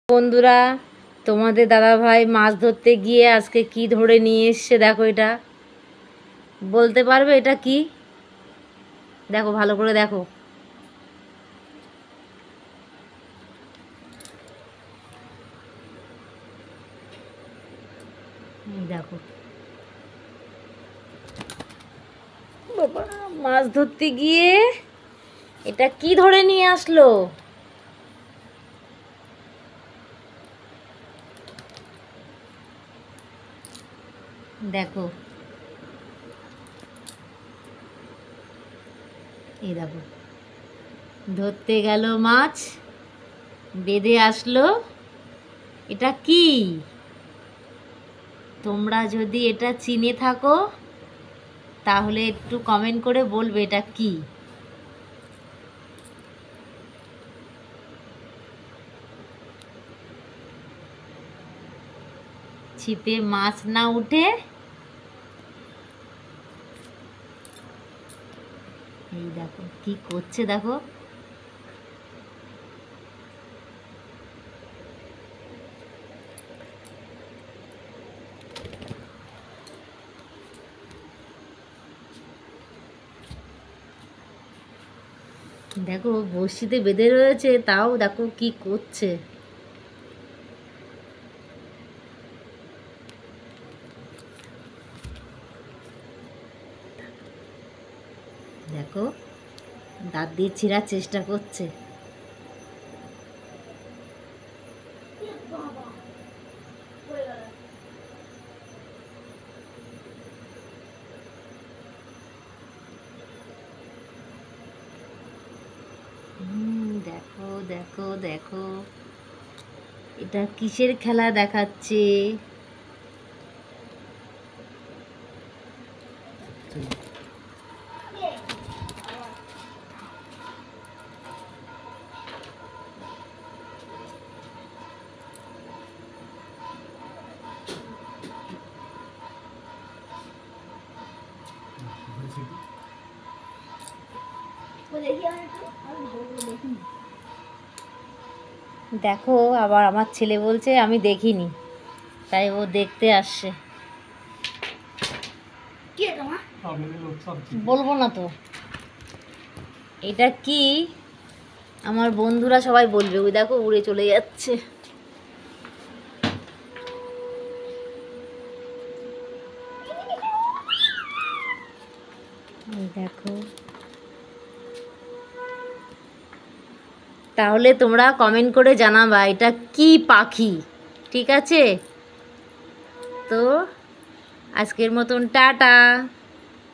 বন্ধুরা, তোমাদের দাদাভাই মাছ ধরতে গিয়ে আজকে কি ধরে নিয়ে এসছে দেখো। এটা বলতে পারবে এটা কি? দেখো, ভালো করে দেখো। দেখো বাবা, মাছ ধরতে গিয়ে এটা কি ধরে নিয়ে আসলো। দেখো, এই দেখো, ধরতে গেল মাছ, বেঁধে আসলো। এটা কি? তোমরা যদি এটা চিনে থাকো তাহলে একটু কমেন্ট করে বলবে এটা কি। ছিপে মাছ না উঠে এই দেখো কি করছে। দেখো, দেখো বড়শিতে বেঁধে রয়েছে, তাও দেখো কি করছে। দেখো, দাঁত দিয়ে ছিঁড়ার চেষ্টা করছে। দেখো দেখো দেখো, এটা কিসের খেলা দেখাচ্ছে। দেখো, আবার আমার ছেলে বলছে আমি দেখিনি, তাই ও দেখতে আসছে। বলবো না তো এটা কি, আমার বন্ধুরা সবাই বলবে। ওই দেখো উড়ে চলে যাচ্ছে। দেখো, তাহলে তোমরা কমেন্ট করে জানাবা এটা কি পাখি। ঠিক আছে, তো আজকের মতন টাটা।